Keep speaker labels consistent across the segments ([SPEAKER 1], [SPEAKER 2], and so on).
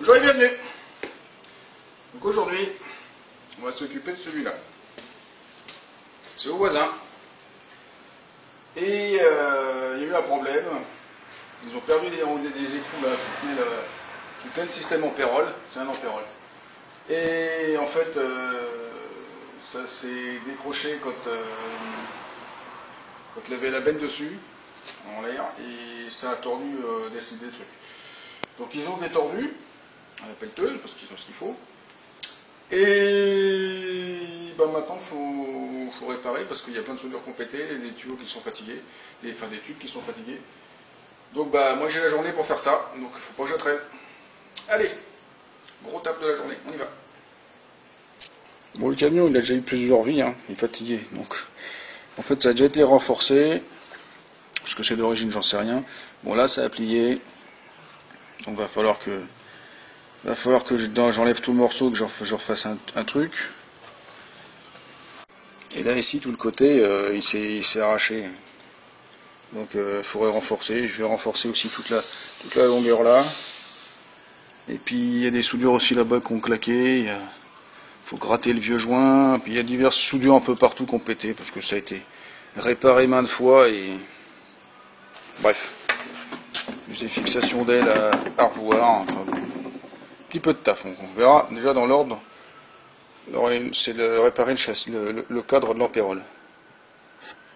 [SPEAKER 1] Bonjour et bienvenue. Donc aujourd'hui, on va s'occuper de celui-là. C'est au voisin. Et il y a eu un problème. Ils ont perdu des écrous là, qui tenaient le système Ampérol. C'est un Ampérol. Et en fait, ça s'est décroché quand il y avait la benne dessus, en l'air, et ça a tordu des trucs. Donc ils ont détordu à la pelleteuse, parce qu'ils ont ce qu'il faut. Et bah maintenant il faut réparer, parce qu'il y a plein de soudures qui ont pété, des tuyaux qui sont fatigués, des tubes qui sont fatigués. Donc bah moi j'ai la journée pour faire ça, donc il faut pas que je traîne. Allez, gros taf de la journée, on y va. Bon, le camion il a déjà eu plusieurs vies, hein, il est fatigué, donc en fait ça a déjà été renforcé, parce que c'est d'origine j'en sais rien. Bon là ça a plié, donc va falloir que j'enlève tout le morceau, que je refasse un truc. Et là ici tout le côté il s'est arraché, donc il faudrait renforcer. Je vais renforcer aussi toute la longueur là. Et puis il y a des soudures aussi là-bas qui ont claqué, il faut gratter le vieux joint, puis il y a diverses soudures un peu partout qui ont pété, parce que ça a été réparé maintes fois, et bref, des fixations d'ailes à revoir, enfin, un petit peu de taf, on verra déjà dans l'ordre. C'est réparer le châssis, le cadre de l'Ampérol.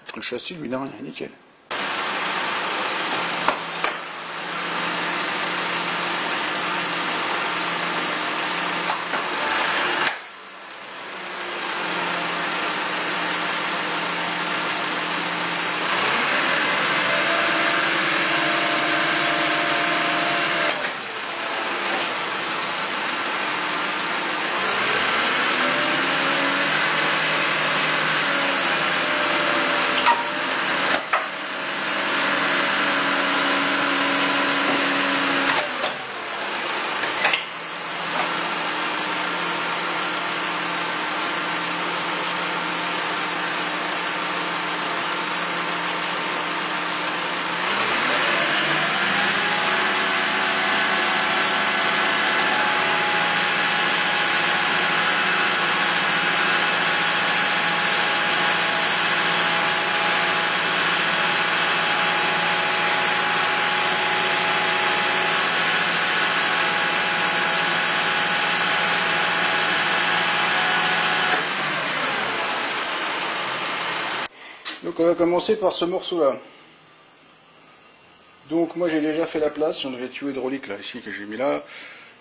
[SPEAKER 1] Parce que le châssis lui n'a rien, nickel. Donc on va commencer par ce morceau-là. Donc moi j'ai déjà fait la place, j'en avais tuyau hydraulique là, ici que j'ai mis là,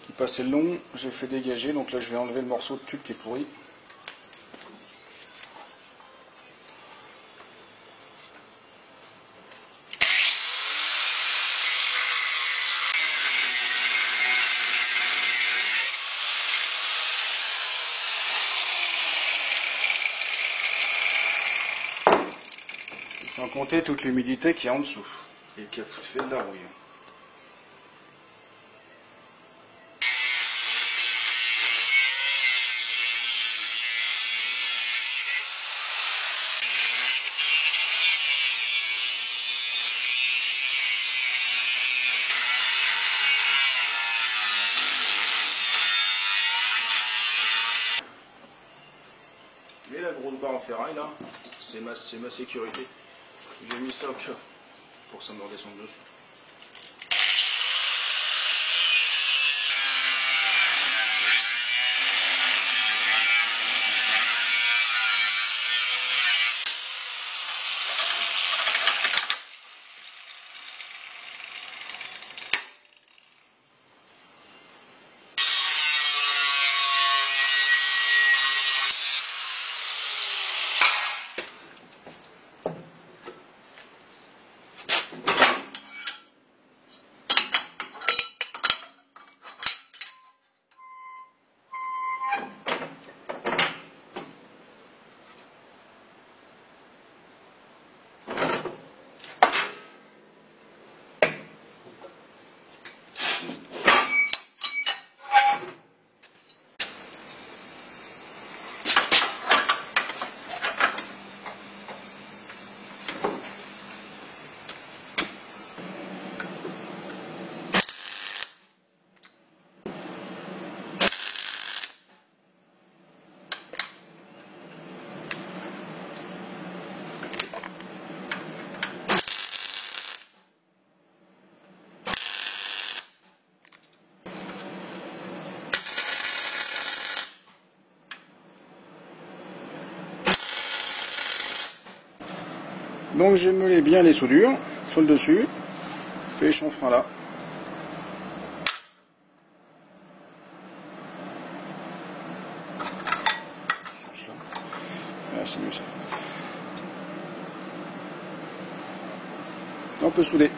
[SPEAKER 1] qui passait le long, j'ai fait dégager, donc là je vais enlever le morceau de tube qui est pourri. Sans compter toute l'humidité qui est en dessous et qui a fait de la rouille. Mais la grosse barre en ferraille là, c'est ma sécurité. J'ai mis ça au cœur pour que ça me redescende dessus. Donc j'ai meulé bien les soudures sur le dessus. Je fais les chanfreins là. Ah, c'est mieux ça. On peut souder.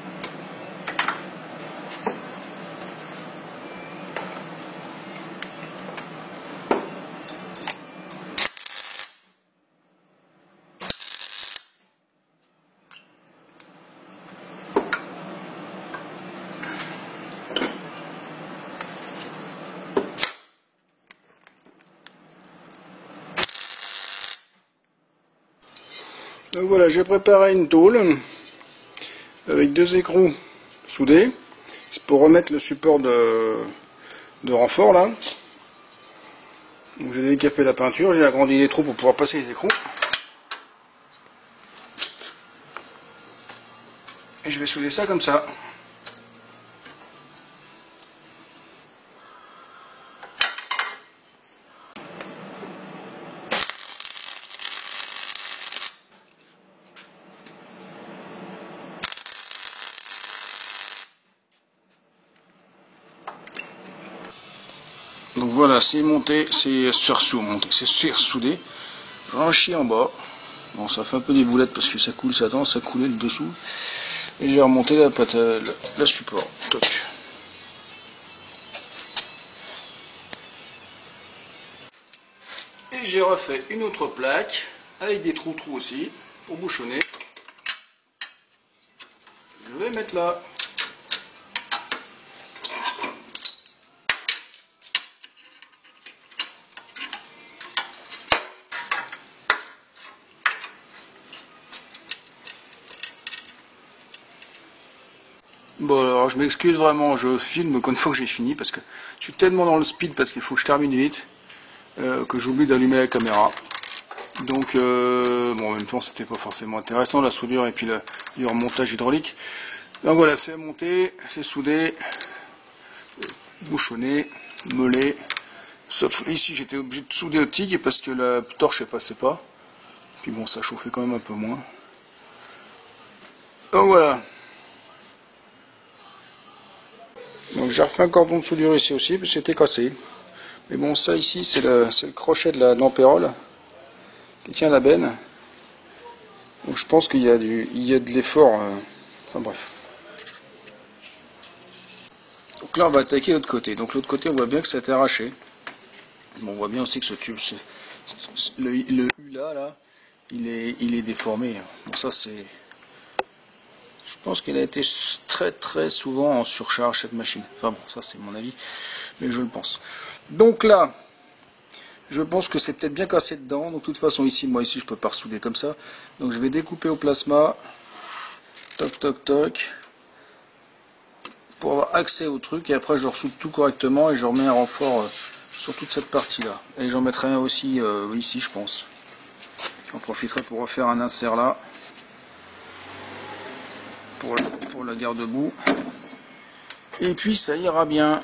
[SPEAKER 1] Donc voilà, j'ai préparé une tôle avec 2 écrous soudés. C'est pour remettre le support de renfort là. J'ai décapé la peinture, j'ai agrandi les trous pour pouvoir passer les écrous. Et je vais souder ça comme ça. Donc voilà, c'est monté, c'est sursoudé. J'en chie en bas. Bon, ça fait un peu des boulettes parce que ça coule, ça tend, ça coulait le dessous. Et j'ai remonté la pâte, la support. Toc. Et j'ai refait une autre plaque avec des trous aussi pour bouchonner. Je vais mettre là. Bon alors je m'excuse vraiment, je filme qu'une fois que j'ai fini parce que je suis tellement dans le speed parce qu'il faut que je termine vite que j'oublie d'allumer la caméra. Donc bon, en même temps c'était pas forcément intéressant la soudure et puis le remontage hydraulique. Donc voilà, c'est monté, c'est soudé, bouchonné, meulé. Sauf ici j'étais obligé de souder au TIG parce que la torche ne passait pas. Puis bon, ça chauffait quand même un peu moins. Donc voilà. Donc j'ai refait un cordon de soudure ici aussi parce que c'était cassé. Mais bon, ça ici c'est le crochet de la lampérole qui tient la benne. Donc je pense qu'il y a de l'effort. Enfin bref. Donc là on va attaquer l'autre côté. Donc l'autre côté on voit bien que ça a été arraché. Bon, on voit bien aussi que ce tube, le U là, il est déformé. Bon ça c'est. Je pense qu'il a été très souvent en surcharge cette machine. Enfin bon, ça c'est mon avis, mais je le pense. Donc là, je pense que c'est peut-être bien cassé dedans. Donc de toute façon ici, moi ici je peux pas ressouder comme ça. Donc je vais découper au plasma. Toc toc toc. Pour avoir accès au truc et après je ressoude tout correctement et je remets un renfort sur toute cette partie là. Et j'en mettrai un aussi ici je pense. J'en profiterai pour refaire un insert là. Pour la garde-boue. Et puis ça ira bien.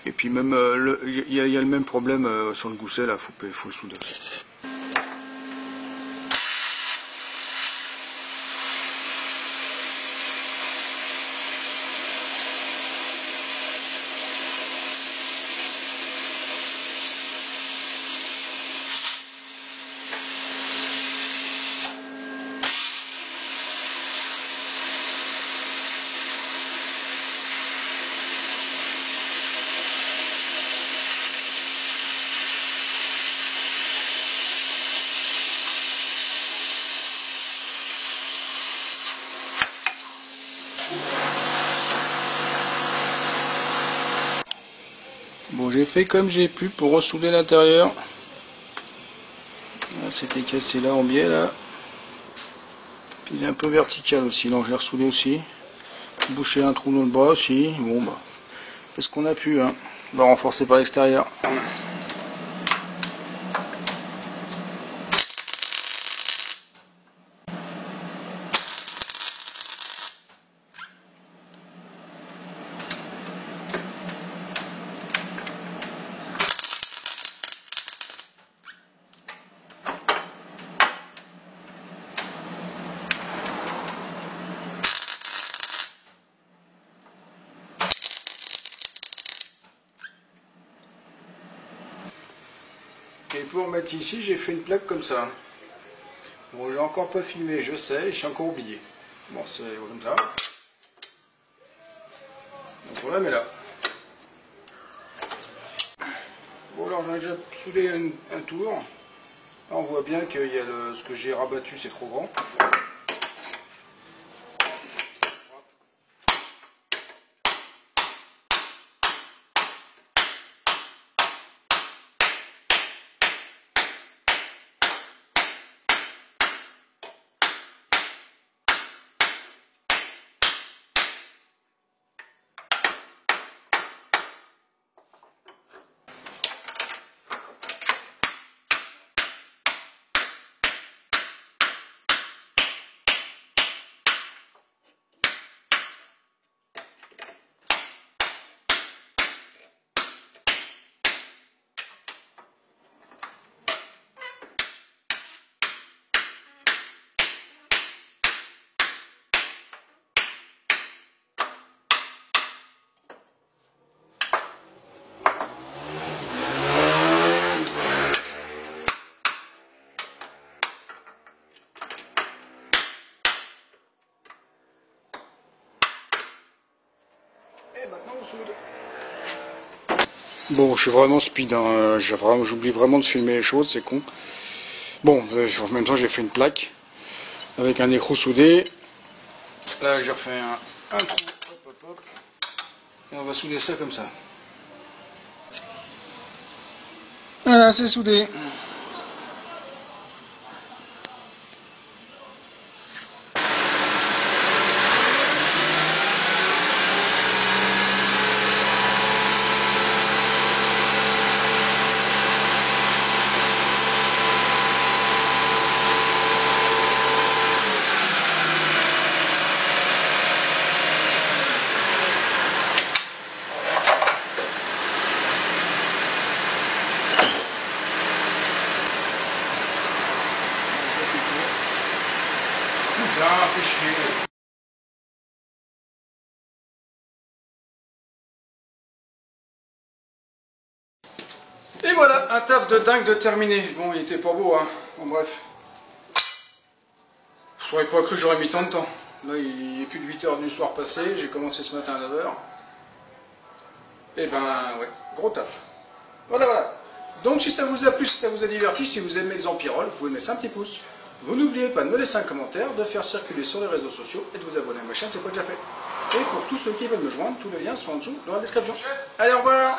[SPEAKER 1] Et puis même il y a le même problème sur le gousset là, faut le souder. Bon, j'ai fait comme j'ai pu pour ressouder l'intérieur. C'était cassé là en biais là. Puis il est un peu vertical aussi, donc j'ai ressoudé aussi. Boucher un trou dans le bras aussi. Bon bah, fait ce qu'on a pu, hein. On va renforcer par l'extérieur. Et pour mettre ici, j'ai fait une plaque comme ça. Bon, j'ai encore pas filmé, je sais, je suis encore oublié. Bon, c'est comme ça. Donc on la met là. Bon, alors j'en ai déjà soudé un tour. Là, on voit bien que ce que j'ai rabattu, c'est trop grand. Et maintenant on soude. Bon, je suis vraiment speed, hein. J'oublie vraiment de filmer les choses, c'est con. Bon, en même temps j'ai fait une plaque avec un écrou soudé. Là j'ai refait un trou, hop hop hop. Et on va souder ça comme ça. Voilà, c'est soudé. Ah, fait chier. Et voilà, un taf de dingue de terminé. Bon, il était pas beau, hein. Bon, bref. J'aurais pas cru que j'aurais mis tant de temps. Là, il est plus de 8 h du soir passé. J'ai commencé ce matin à 9 h. Et ben, ouais, gros taf. Voilà, voilà. Donc, si ça vous a plu, si ça vous a diverti, si vous aimez les empirolles, vous pouvez mettre un petit pouce. Vous n'oubliez pas de me laisser un commentaire, de faire circuler sur les réseaux sociaux et de vous abonner à ma chaîne, c'est pas déjà fait. Et pour tous ceux qui veulent me joindre, tous les liens sont en dessous dans la description. Allez, au revoir!